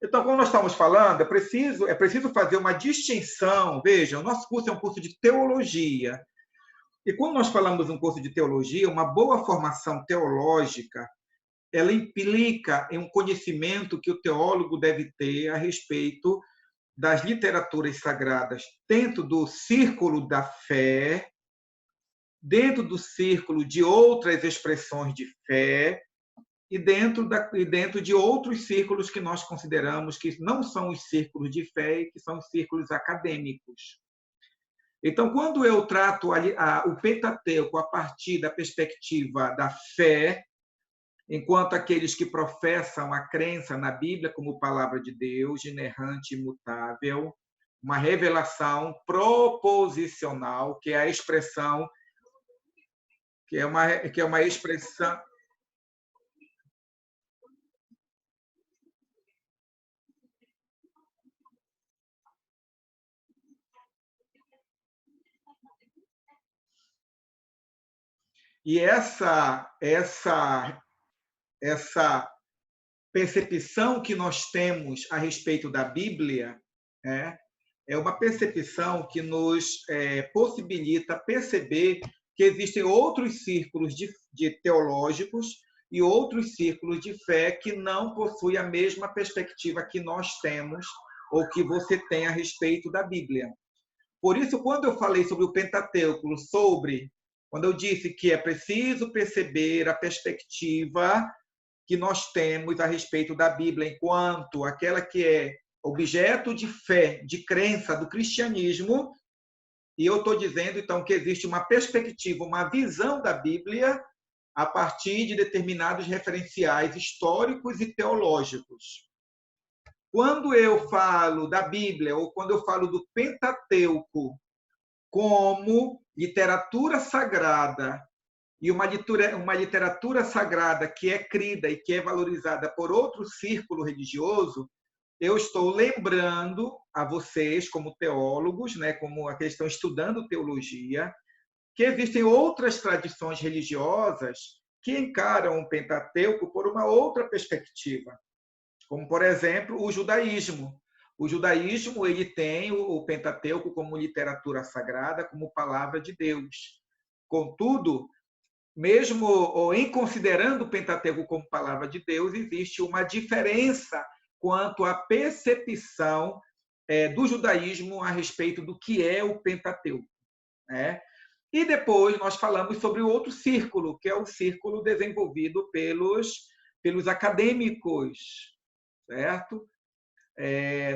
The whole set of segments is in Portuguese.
Então, como nós estamos falando, é preciso fazer uma distinção. Veja, o nosso curso é um curso de teologia. E quando nós falamos de um curso de teologia, uma boa formação teológica, ela implica em um conhecimento que o teólogo deve ter a respeito das literaturas sagradas dentro do círculo da fé, dentro do círculo de outras expressões de fé e dentro de outros círculos que nós consideramos que não são os círculos de fé e que são os círculos acadêmicos. Então, quando eu trato o Pentateuco a partir da perspectiva da fé, enquanto aqueles que professam a crença na Bíblia como palavra de Deus, inerrante e imutável, uma revelação proposicional, que é a expressão, que é uma expressão. E essa percepção que nós temos a respeito da Bíblia, né, é uma percepção que nos possibilita perceber que existem outros círculos de teológicos e outros círculos de fé que não possuem a mesma perspectiva que nós temos ou que você tem a respeito da Bíblia. Por isso, quando eu falei sobre o Pentateuco, quando eu disse que é preciso perceber a perspectiva que nós temos a respeito da Bíblia enquanto aquela que é objeto de fé, de crença do cristianismo, e eu estou dizendo, então, que existe uma perspectiva, uma visão da Bíblia a partir de determinados referenciais históricos e teológicos. Quando eu falo da Bíblia, ou quando eu falo do Pentateuco como literatura sagrada, e uma literatura sagrada que é crida e que é valorizada por outro círculo religioso, eu estou lembrando a vocês, como teólogos, né, como aqueles que estão estudando teologia, que existem outras tradições religiosas que encaram o Pentateuco por uma outra perspectiva, como, por exemplo, o judaísmo. O judaísmo ele tem o Pentateuco como literatura sagrada, como palavra de Deus. Contudo, mesmo ou em considerando o Pentateuco como palavra de Deus, existe uma diferença quanto à percepção do judaísmo a respeito do que é o Pentateuco, né? E depois nós falamos sobre o outro círculo, que é o círculo desenvolvido pelos acadêmicos, certo?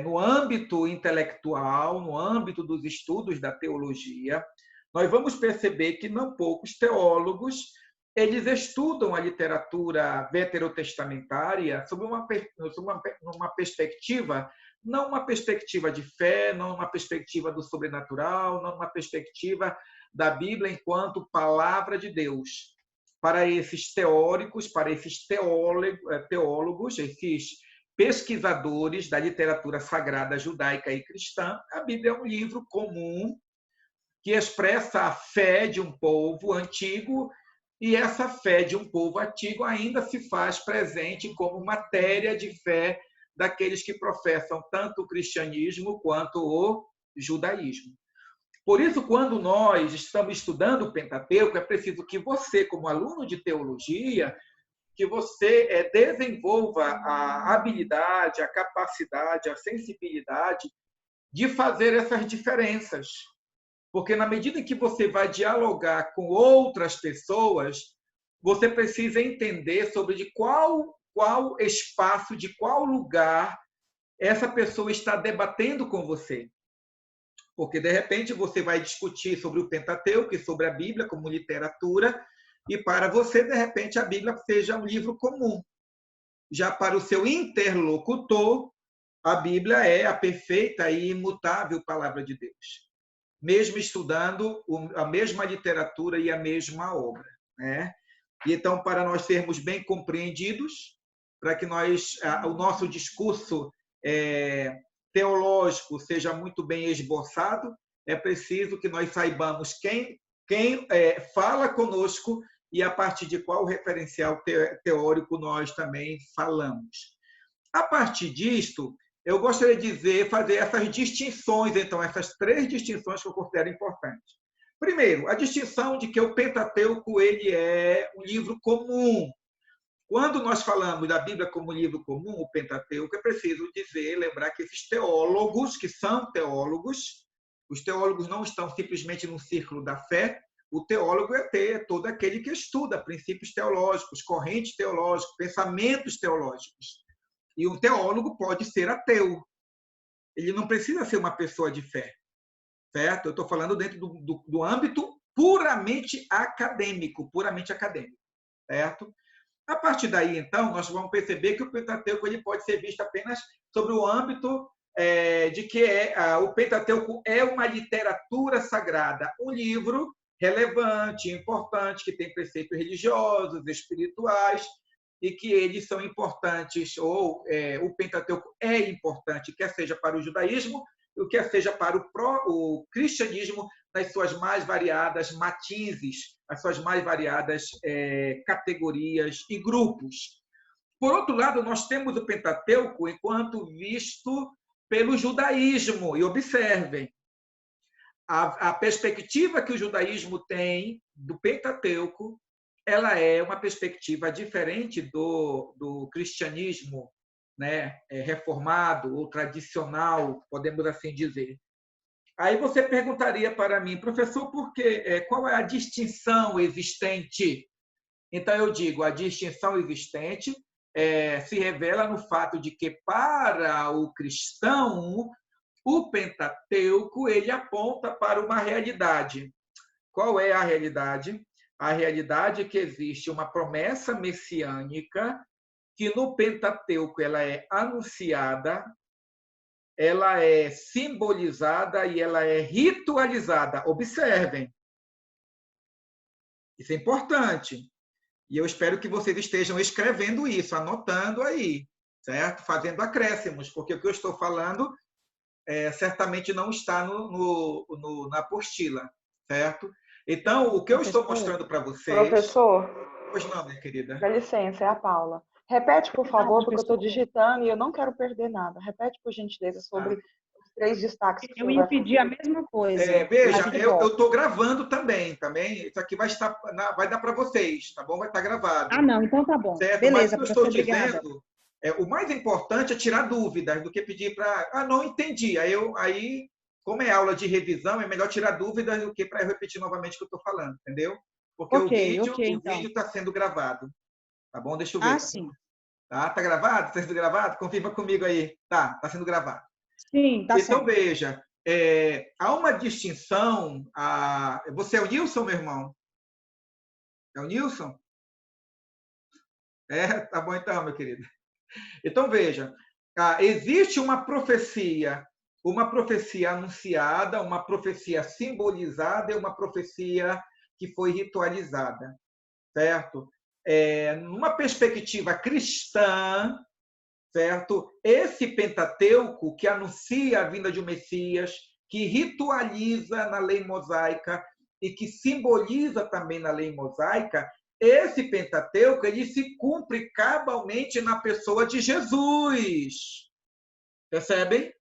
No âmbito intelectual, no âmbito dos estudos da teologia, nós vamos perceber que não poucos teólogos eles estudam a literatura veterotestamentária sob uma perspectiva, não uma perspectiva de fé, não uma perspectiva do sobrenatural, não uma perspectiva da Bíblia enquanto palavra de Deus. Para esses teóricos, para esses teólogos, esses pesquisadores da literatura sagrada judaica e cristã, a Bíblia é um livro comum que expressa a fé de um povo antigo, e essa fé de um povo antigo ainda se faz presente como matéria de fé daqueles que professam tanto o cristianismo quanto o judaísmo. Por isso, quando nós estamos estudando o Pentateuco, é preciso que você, como aluno de teologia, que você desenvolva a habilidade, a capacidade, a sensibilidade de fazer essas diferenças. Porque na medida em que você vai dialogar com outras pessoas, você precisa entender sobre de qual espaço, de qual lugar essa pessoa está debatendo com você. Porque, de repente, você vai discutir sobre o Pentateuco e sobre a Bíblia como literatura, e para você, de repente, a Bíblia seja um livro comum. Já para o seu interlocutor, a Bíblia é a perfeita e imutável palavra de Deus, mesmo estudando a mesma literatura e a mesma obra, né? E então, para nós sermos bem compreendidos, para que o nosso discurso teológico seja muito bem esboçado, é preciso que nós saibamos quem fala conosco e a partir de qual referencial teórico nós também falamos. A partir disto, eu gostaria de fazer essas distinções, então, essas 3 distinções que eu considero importantes. Primeiro, a distinção de que o Pentateuco ele é um livro comum. Quando nós falamos da Bíblia como livro comum, o Pentateuco, é preciso dizer, lembrar que esses teólogos, que são teólogos, os teólogos não estão simplesmente no círculo da fé. O teólogo é todo aquele que estuda princípios teológicos, correntes teológicas, pensamentos teológicos. E um teólogo pode ser ateu. Ele não precisa ser uma pessoa de fé, certo? Eu estou falando dentro do âmbito puramente acadêmico, certo? A partir daí, então, nós vamos perceber que o Pentateuco ele pode ser visto apenas sobre o âmbito de que o Pentateuco é uma literatura sagrada, um livro relevante, importante, que tem preceitos religiosos, espirituais, e que eles são importantes, ou o Pentateuco é importante, quer seja para o judaísmo, ou quer seja para o cristianismo, nas suas mais variadas matizes, as suas mais variadas categorias e grupos. Por outro lado, nós temos o Pentateuco enquanto visto pelo judaísmo, e observem, a perspectiva que o judaísmo tem do Pentateuco, ela é uma perspectiva diferente do cristianismo, né, reformado ou tradicional, podemos assim dizer. Aí você perguntaria para mim, professor, por quê? Qual é a distinção existente? Então eu digo, a distinção existente se revela no fato de que para o cristão o Pentateuco ele aponta para uma realidade. Qual é a realidade? A realidade é que existe uma promessa messiânica que no Pentateuco ela é anunciada, ela é simbolizada e ela é ritualizada. Observem. Isso é importante. E eu espero que vocês estejam escrevendo isso, anotando aí, certo? Fazendo acréscimos, porque o que eu estou falando certamente não está na apostila, certo? Então, o que eu estou mostrando para vocês... Professor, Pois não, minha querida. dá licença, é a Paula. Repete, por favor, porque eu estou digitando e eu não quero perder nada. Repete, por gentileza, sobre os 3 destaques que Eu ia pedir a mesma coisa. Veja, eu estou gravando também. Isso aqui vai dar para vocês, tá bom? Vai estar gravado. Ah, não, então tá bom. Certo? Beleza, mas o que eu estou obrigada. dizendo, o mais importante é tirar dúvidas do que pedir para... não entendi. Aí, como é aula de revisão, é melhor tirar dúvidas do que para eu repetir novamente o que eu estou falando, entendeu? Porque o vídeo está sendo gravado. Tá bom? Deixa eu ver. Sim. Tá gravado? Está sendo gravado? Confirma comigo aí. Tá sendo gravado. Sim, tá então, certo. Veja, há uma distinção... Você é o Nilson, meu irmão? É o Nilson? Tá bom então, meu querido. Então, veja, existe uma profecia anunciada, uma profecia simbolizada e uma profecia que foi ritualizada, certo? Numa perspectiva cristã, certo? Esse Pentateuco que anuncia a vinda de um Messias, que ritualiza na lei mosaica e que simboliza também na lei mosaica, esse Pentateuco ele se cumpre cabalmente na pessoa de Jesus. Percebem?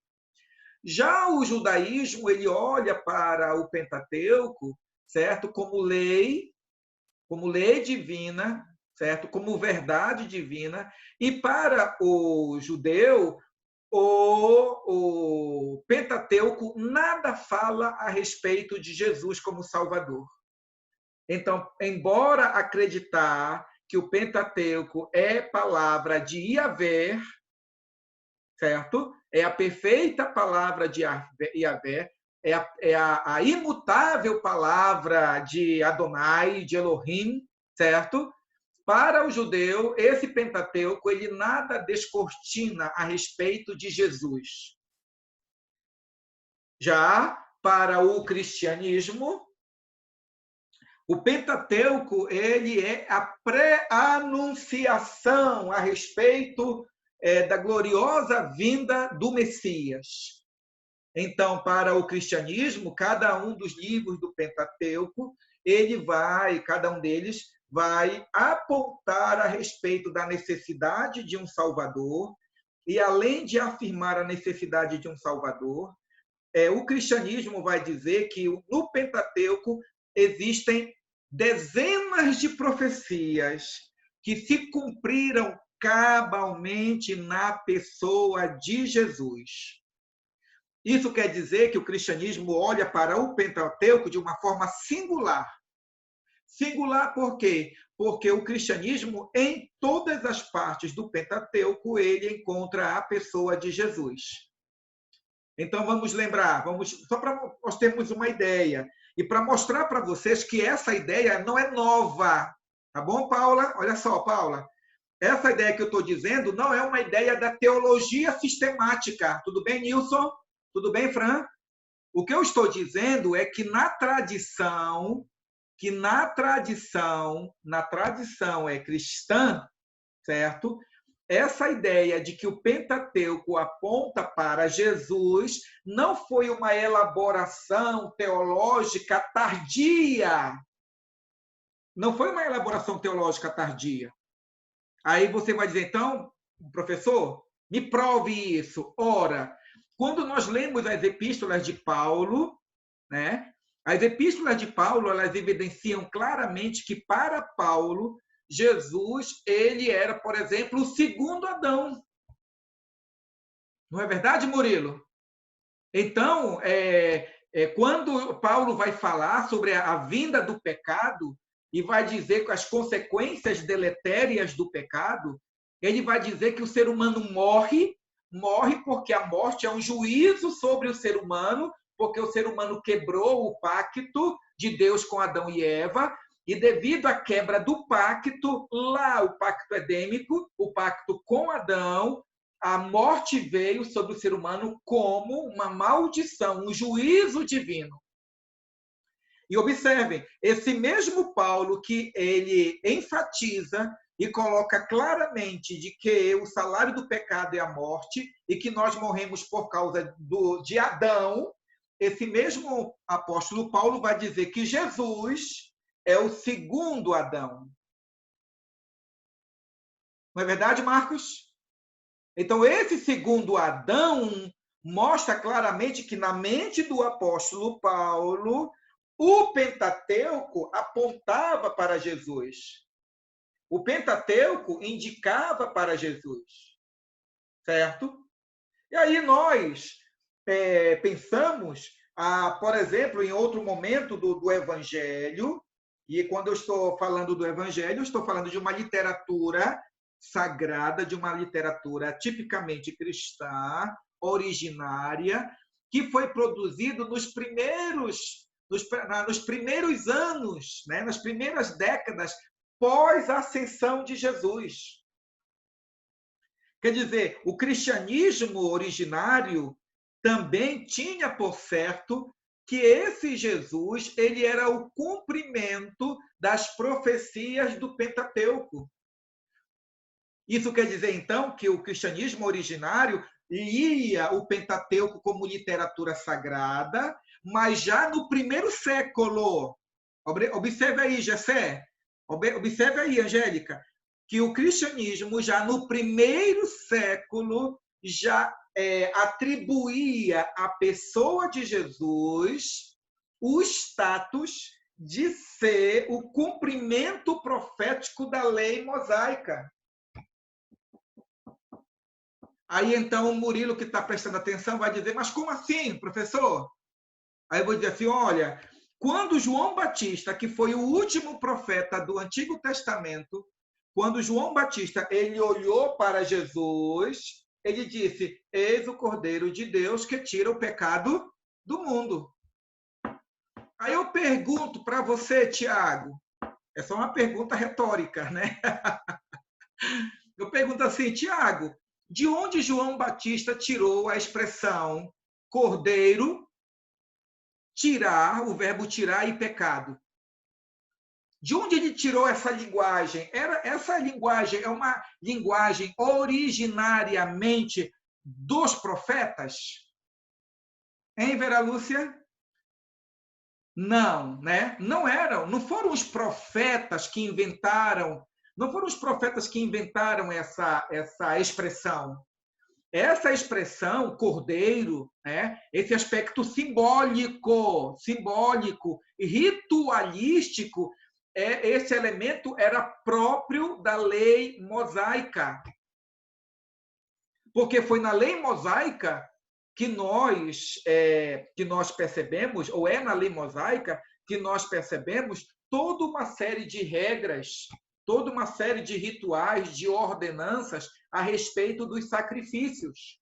Já o judaísmo ele olha para o Pentateuco, certo? Como lei divina, certo? Como verdade divina, e para o judeu o Pentateuco nada fala a respeito de Jesus como Salvador. Então, embora acreditar que o Pentateuco é palavra de Yahvé, certo? É a perfeita palavra de Yahvé, é a imutável palavra de Adonai, de Elohim, certo? Para o judeu, esse Pentateuco ele nada descortina a respeito de Jesus. Já para o cristianismo, o Pentateuco ele é a pré-anunciação a respeito da gloriosa vinda do Messias. Então, para o cristianismo, cada um dos livros do Pentateuco, cada um deles vai apontar a respeito da necessidade de um Salvador e além de afirmar a necessidade de um Salvador, o cristianismo vai dizer que no Pentateuco existem dezenas de profecias que se cumpriram cabalmente na pessoa de Jesus. Isso quer dizer que o cristianismo olha para o Pentateuco de uma forma singular. Singular por quê? Porque o cristianismo, em todas as partes do Pentateuco, ele encontra a pessoa de Jesus. Então, vamos lembrar, só para nós termos uma ideia, e para mostrar para vocês que essa ideia não é nova. Tá bom, Paula? Olha só, Paula. Essa ideia que eu estou dizendo não é uma ideia da teologia sistemática. Tudo bem, Nilson? Tudo bem, Fran? O que eu estou dizendo é que na tradição é cristã, certo? Essa ideia de que o Pentateuco aponta para Jesus não foi uma elaboração teológica tardia. Não foi uma elaboração teológica tardia. Aí você vai dizer, então, professor, me prove isso. Ora, quando nós lemos as epístolas de Paulo, né? As epístolas de Paulo, elas evidenciam claramente que para Paulo, Jesus, ele era, por exemplo, o segundo Adão. Não é verdade, Murilo? Então, quando Paulo vai falar sobre a vinda do pecado e vai dizer que as consequências deletérias do pecado, ele vai dizer que o ser humano morre porque a morte é um juízo sobre o ser humano, porque o ser humano quebrou o pacto de Deus com Adão e Eva, e devido à quebra do pacto, lá o pacto edêmico, o pacto com Adão, a morte veio sobre o ser humano como uma maldição, um juízo divino. E observem, esse mesmo Paulo que ele enfatiza e coloca claramente de que o salário do pecado é a morte e que nós morremos por causa de Adão, esse mesmo apóstolo Paulo vai dizer que Jesus é o segundo Adão. Não é verdade, Marcos? Então, esse segundo Adão mostra claramente que na mente do apóstolo Paulo, o Pentateuco apontava para Jesus. O Pentateuco indicava para Jesus. Certo? E aí nós pensamos, por exemplo, em outro momento do Evangelho, e quando eu estou falando do Evangelho, eu estou falando de uma literatura sagrada, de uma literatura tipicamente cristã, originária, que foi produzido nos primeiros anos, né, nas primeiras décadas pós-ascensão de Jesus. Quer dizer, o cristianismo originário também tinha por certo que esse Jesus ele era o cumprimento das profecias do Pentateuco. Isso quer dizer, então, que o cristianismo originário lia o Pentateuco como literatura sagrada, mas já no primeiro século. Observe aí, Gessé. Observe aí, Angélica, que o cristianismo, já no primeiro século, já atribuía à pessoa de Jesus o status de ser o cumprimento profético da lei mosaica. Aí, então, o Murilo, que está prestando atenção, vai dizer, mas como assim, professor? Aí eu vou dizer assim, olha, quando João Batista, que foi o último profeta do Antigo Testamento, quando João Batista ele olhou para Jesus, ele disse, eis o Cordeiro de Deus que tira o pecado do mundo. Aí eu pergunto para você, Tiago, é só uma pergunta retórica, né? Eu pergunto assim, Tiago, de onde João Batista tirou a expressão cordeiro, tirar, o verbo tirar e pecado? De onde ele tirou essa linguagem? Essa linguagem é uma linguagem originariamente dos profetas? Hein, Vera Lúcia? Não, né? Não eram, não foram os profetas que inventaram, não foram os profetas que inventaram essa expressão. essa expressão, cordeiro, né, esse aspecto simbólico e ritualístico, esse elemento era próprio da lei mosaica. Porque foi na lei mosaica que nós percebemos, ou é na lei mosaica que nós percebemos toda uma série de regras, toda uma série de rituais, de ordenanças a respeito dos sacrifícios.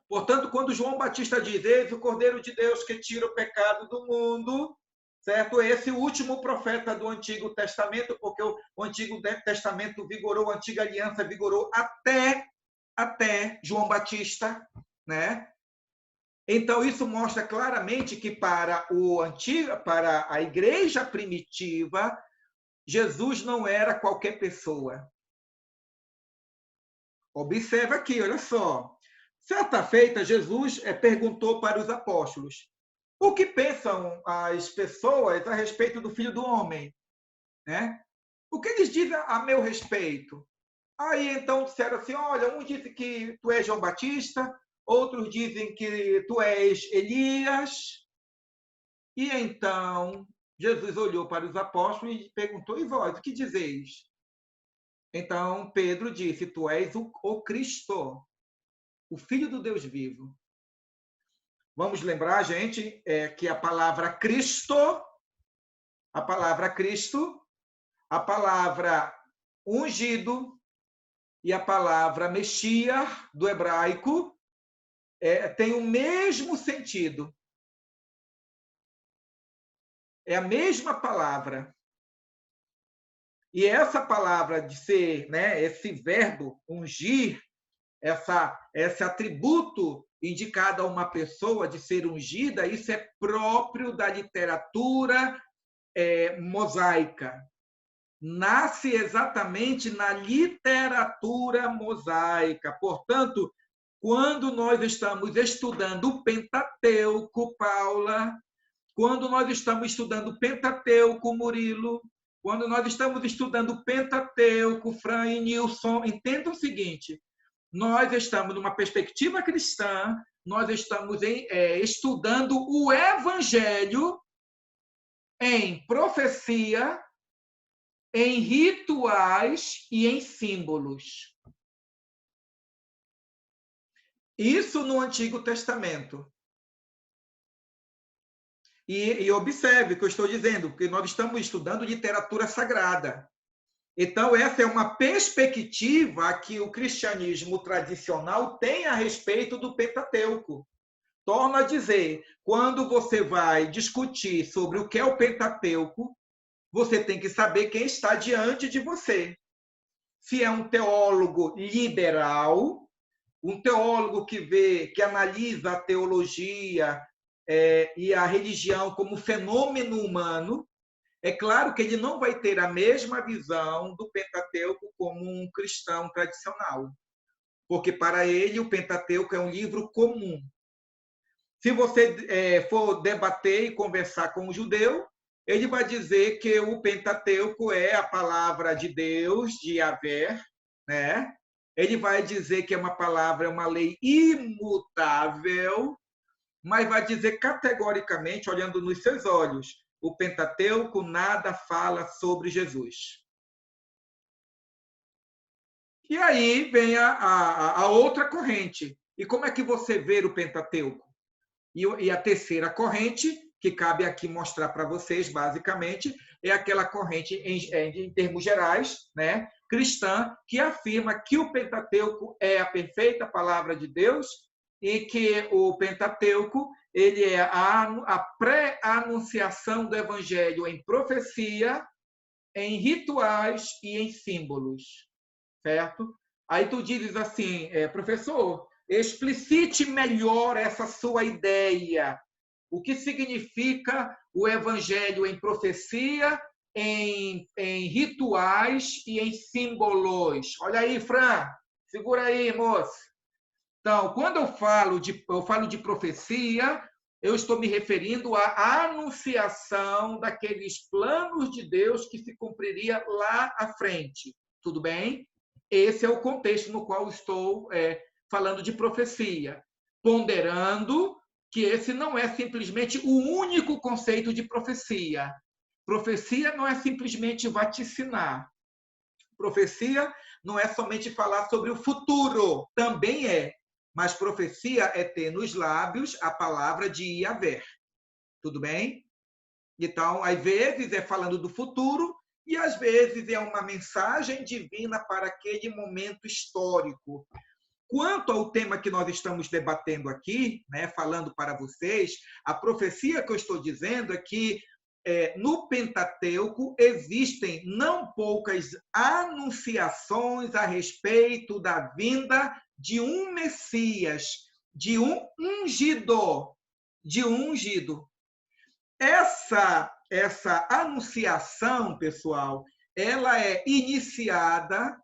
Portanto, quando João Batista diz: "Eis o Cordeiro de Deus que tira o pecado do mundo", certo? Esse último profeta do Antigo Testamento, porque o Antigo Testamento vigorou, a Antiga Aliança vigorou até João Batista, né? Então, isso mostra claramente que para a igreja primitiva, Jesus não era qualquer pessoa. Observa aqui, olha só. Certa feita, Jesus perguntou para os apóstolos: o que pensam as pessoas a respeito do Filho do Homem? Né? O que eles dizem a meu respeito? Aí, então, disseram assim: olha, um disse que tu és João Batista, outros dizem que tu és Elias. E então, Jesus olhou para os apóstolos e perguntou: e vós, o que dizeis? Então, Pedro disse: tu és o Cristo, o Filho do Deus vivo. Vamos lembrar, gente, que a palavra Cristo, a palavra ungido e a palavra Messias, do hebraico, tem o mesmo sentido. É a mesma palavra. E essa palavra de ser, né, esse verbo ungir, esse atributo indicado a uma pessoa de ser ungida, isso é próprio da literatura mosaica. Nasce exatamente na literatura mosaica. Portanto, quando nós estamos estudando o Pentateuco, Paula, quando nós estamos estudando o Pentateuco, Murilo, quando nós estamos estudando o Pentateuco, Fran e Nilson, entenda o seguinte: nós estamos numa perspectiva cristã, nós estamos estudando o Evangelho em profecia, em rituais e em símbolos. Isso no Antigo Testamento. E observe o que eu estou dizendo, porque nós estamos estudando literatura sagrada. Então, essa é uma perspectiva que o cristianismo tradicional tem a respeito do Pentateuco. Torno a dizer, quando você vai discutir sobre o que é o Pentateuco, você tem que saber quem está diante de você. Se é um teólogo liberal, um teólogo que analisa a teologia e a religião como fenômeno humano, é claro que ele não vai ter a mesma visão do Pentateuco como um cristão tradicional, porque para ele o Pentateuco é um livro comum. Se você for debater e conversar com um judeu, ele vai dizer que o Pentateuco é a palavra de Deus, de Yahvé, né? Ele vai dizer que é uma palavra, é uma lei imutável, mas vai dizer categoricamente, olhando nos seus olhos, o Pentateuco nada fala sobre Jesus. E aí vem a outra corrente. E como é que você vê o Pentateuco? E a terceira corrente, que cabe aqui mostrar para vocês, basicamente, é aquela corrente, em termos gerais, né, cristã, que afirma que o Pentateuco é a perfeita palavra de Deus e que o Pentateuco ele é a pré-anunciação do Evangelho em profecia, em rituais e em símbolos. Certo? Aí tu dizes assim, professor, explicite melhor essa sua ideia. O que significa o Evangelho em profecia, em rituais e em símbolos? Olha aí, Fran, segura aí, moço. Então, quando eu falo de profecia, eu estou me referindo à anunciação daqueles planos de Deus que se cumpriria lá à frente. Tudo bem? Esse é o contexto no qual estou falando de profecia, ponderando que esse não é simplesmente o único conceito de profecia. Profecia não é simplesmente vaticinar. Profecia não é somente falar sobre o futuro, também é. Mas profecia é ter nos lábios a palavra de Yahvé. Tudo bem? Então, às vezes é falando do futuro e às vezes é uma mensagem divina para aquele momento histórico. Quanto ao tema que nós estamos debatendo aqui, né, falando para vocês, a profecia que eu estou dizendo é que no Pentateuco existem não poucas anunciações a respeito da vinda de um Messias, de um ungido, Essa anunciação, pessoal, ela é iniciada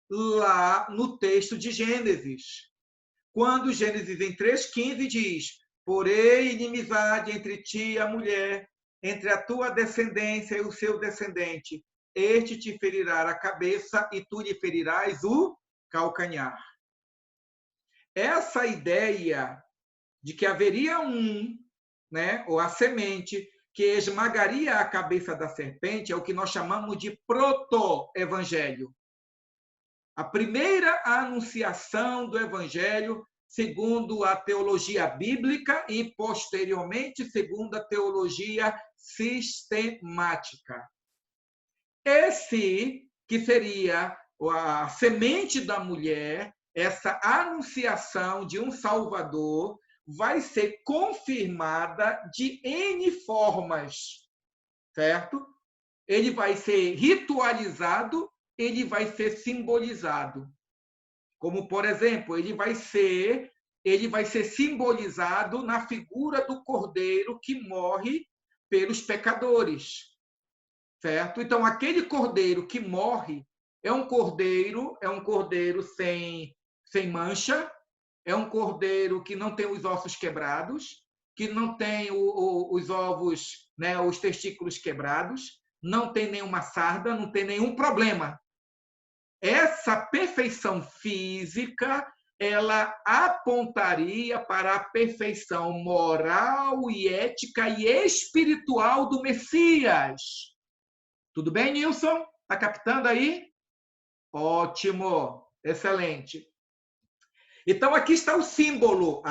lá no texto de Gênesis, quando Gênesis em 3,15 diz: porém inimizade entre ti e a mulher, entre a tua descendência e o seu descendente. Este te ferirá a cabeça e tu lhe ferirás o calcanhar. Essa ideia de que haveria ou a semente que esmagaria a cabeça da serpente é o que nós chamamos de proto-evangelho. A primeira anunciação do evangelho segundo a teologia bíblica e, posteriormente, segundo a teologia sistemática. Esse que seria a semente da mulher, essa anunciação de um Salvador, vai ser confirmada de N formas, certo? Ele vai ser ritualizado, ele vai ser simbolizado. Como, por exemplo, ele vai ser simbolizado na figura do cordeiro que morre pelos pecadores, certo? Então, aquele cordeiro que morre é um cordeiro sem mancha, é um cordeiro que não tem os ossos quebrados, que não tem os ovos, né, os testículos quebrados, não tem nenhuma sarda, não tem nenhum problema. Essa perfeição física, ela apontaria para a perfeição moral e ética e espiritual do Messias. Tudo bem, Nilson? Está captando aí? Ótimo, excelente. Então, aqui está o símbolo.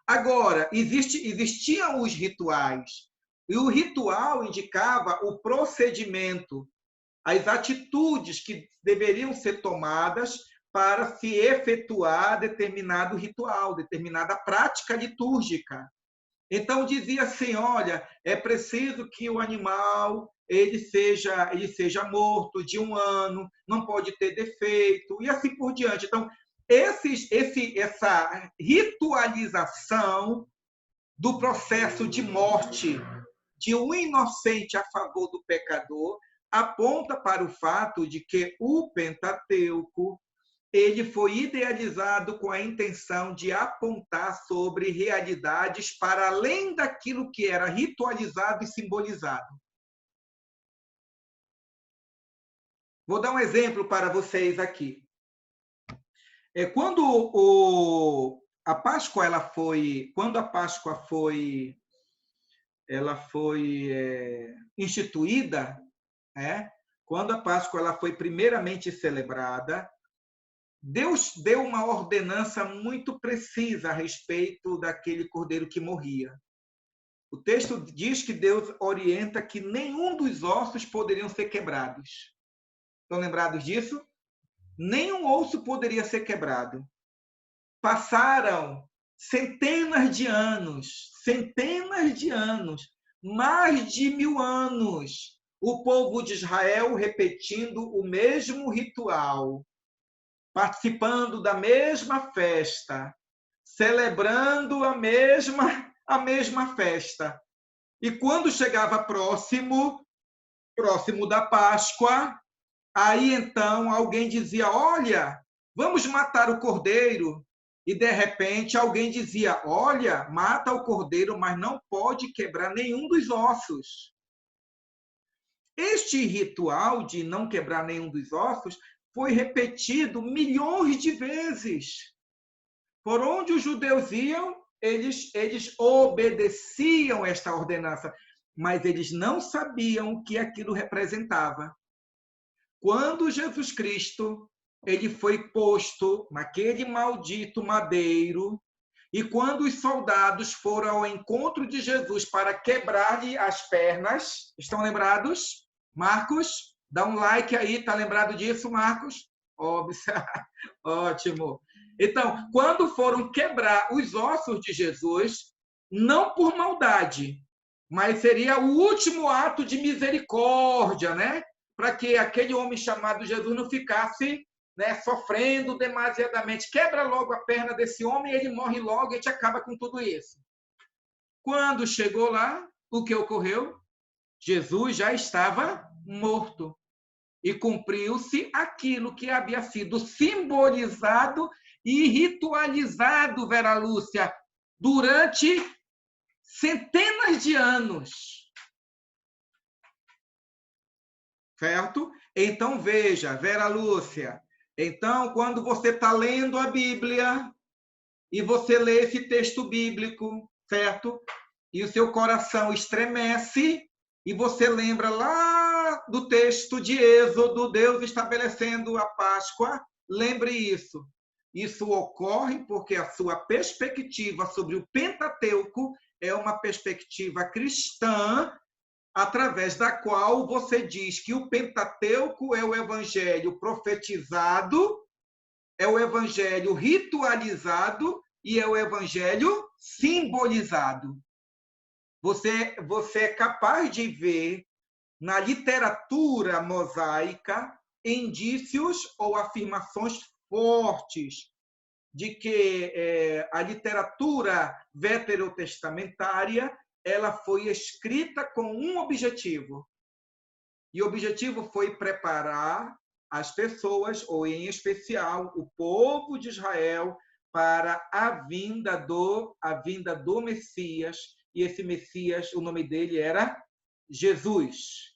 Agora, existiam os rituais. E o ritual indicava o procedimento, as atitudes que deveriam ser tomadas para se efetuar determinado ritual, determinada prática litúrgica. Então, dizia assim, olha, é preciso que o animal ele seja morto de 1 ano, não pode ter defeito, e assim por diante. Então, essa ritualização do processo de morte de um inocente a favor do pecador aponta para o fato de que o Pentateuco ele foi idealizado com a intenção de apontar sobre realidades para além daquilo que era ritualizado e simbolizado. Vou dar um exemplo para vocês aqui. Quando a Páscoa foi instituída, quando a Páscoa ela foi primeiramente celebrada, Deus deu uma ordenança muito precisa a respeito daquele cordeiro que morria. O texto diz que Deus orienta que nenhum dos ossos poderiam ser quebrados. Estão lembrados disso? Nenhum osso poderia ser quebrado. Passaram centenas de anos, mais de 1000 anos, o povo de Israel repetindo o mesmo ritual, participando da mesma festa, celebrando a mesma festa. E quando chegava próximo da Páscoa, aí então alguém dizia, olha, vamos matar o cordeiro. E de repente alguém dizia, olha, mata o cordeiro, mas não pode quebrar nenhum dos ossos. Este ritual de não quebrar nenhum dos ossos foi repetido milhões de vezes. Por onde os judeus iam, eles obedeciam esta ordenança, mas eles não sabiam o que aquilo representava. Quando Jesus Cristo ele foi posto naquele maldito madeiro, e quando os soldados foram ao encontro de Jesus para quebrar-lhe as pernas, estão lembrados? Marcos, dá um like aí, tá lembrado disso, Marcos? Ótimo. Então, quando foram quebrar os ossos de Jesus, não por maldade, mas seria o último ato de misericórdia, né? Para que aquele homem chamado Jesus não ficasse, né, sofrendo demasiadamente. Quebra logo a perna desse homem, ele morre logo e a gente acaba com tudo isso. Quando chegou lá, o que ocorreu? Jesus já estava morto. E cumpriu-se aquilo que havia sido simbolizado e ritualizado, Vera Lúcia, durante centenas de anos. Certo? Então, veja, Vera Lúcia, então, quando você está lendo a Bíblia e você lê esse texto bíblico, certo? E o seu coração estremece e você lembra lá do texto de Êxodo, Deus estabelecendo a Páscoa, lembre isso. Isso ocorre porque a sua perspectiva sobre o Pentateuco é uma perspectiva cristã, através da qual você diz que o Pentateuco é o evangelho profetizado, é o evangelho ritualizado e é o evangelho simbolizado. Você é capaz de ver na literatura mosaica indícios ou afirmações fortes de que a literatura veterotestamentária ela foi escrita com um objetivo. E o objetivo foi preparar as pessoas, ou em especial o povo de Israel, para a vinda do Messias. E esse Messias, o nome dele era Jesus.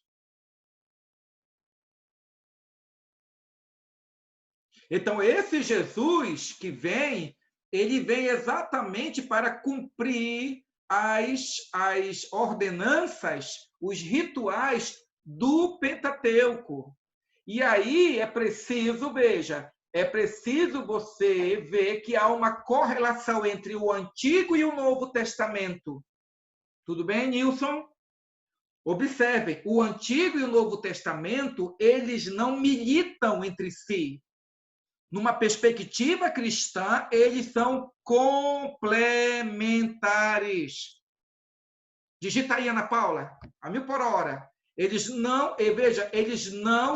Então, esse Jesus que vem, ele vem exatamente para cumprir as ordenanças, os rituais do Pentateuco. E aí é preciso, veja, é preciso você ver que há uma correlação entre o Antigo e o Novo Testamento. Tudo bem, Nilson? Observem, o Antigo e o Novo Testamento, eles não militam entre si. Numa perspectiva cristã, eles são complementares. Digita aí, Ana Paula, a 1000 por hora. Eles não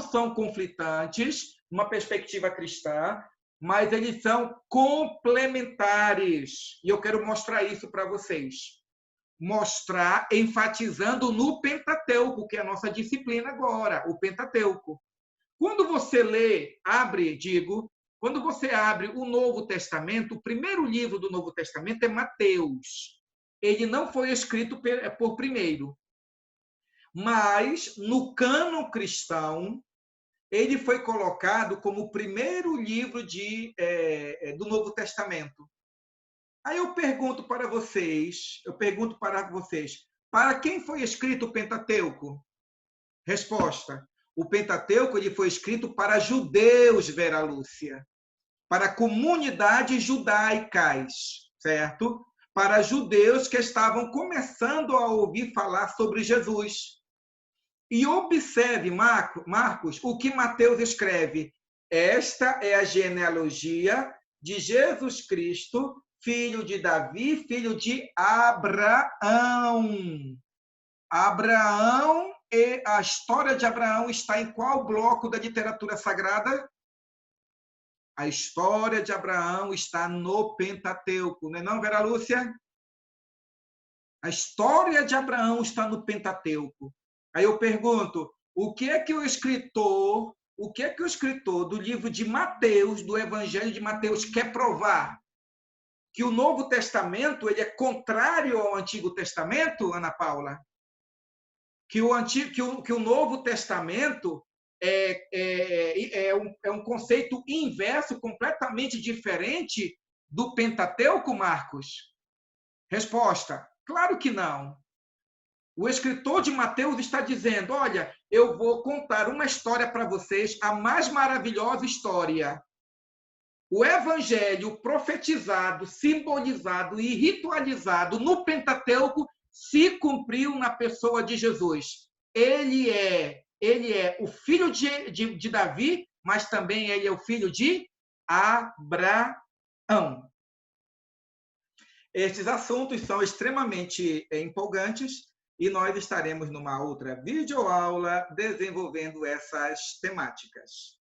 são conflitantes, numa perspectiva cristã, mas eles são complementares. E eu quero mostrar isso para vocês. Mostrar, enfatizando no Pentateuco, que é a nossa disciplina agora, o Pentateuco. Quando você quando você abre o Novo Testamento, o primeiro livro do Novo Testamento é Mateus. Ele não foi escrito por primeiro. Mas, no cânon cristão, ele foi colocado como o primeiro livro do Novo Testamento. Aí eu pergunto para vocês, para quem foi escrito o Pentateuco? Resposta: o Pentateuco ele foi escrito para judeus, Vera Lúcia, para comunidades judaicas, certo? Para judeus que estavam começando a ouvir falar sobre Jesus. E observe, Marcos, o que Mateus escreve. Esta é a genealogia de Jesus Cristo, filho de Davi, filho de Abraão. Abraão, e a história de Abraão está em qual bloco da literatura sagrada? A história de Abraão está no Pentateuco, não é não, Vera Lúcia? A história de Abraão está no Pentateuco. Aí eu pergunto, o que é que o escritor do livro de Mateus, do Evangelho de Mateus, quer provar? Que o Novo Testamento ele é contrário ao Antigo Testamento, Ana Paula? Que o Novo Testamento é um conceito inverso, completamente diferente do Pentateuco, Marcos? Resposta: claro que não. O escritor de Mateus está dizendo: olha, eu vou contar uma história para vocês, a mais maravilhosa história. O evangelho profetizado, simbolizado e ritualizado no Pentateuco se cumpriu na pessoa de Jesus. Ele é o filho de Davi, mas também ele é o filho de Abraão. Estes assuntos são extremamente empolgantes e nós estaremos numa outra videoaula desenvolvendo essas temáticas.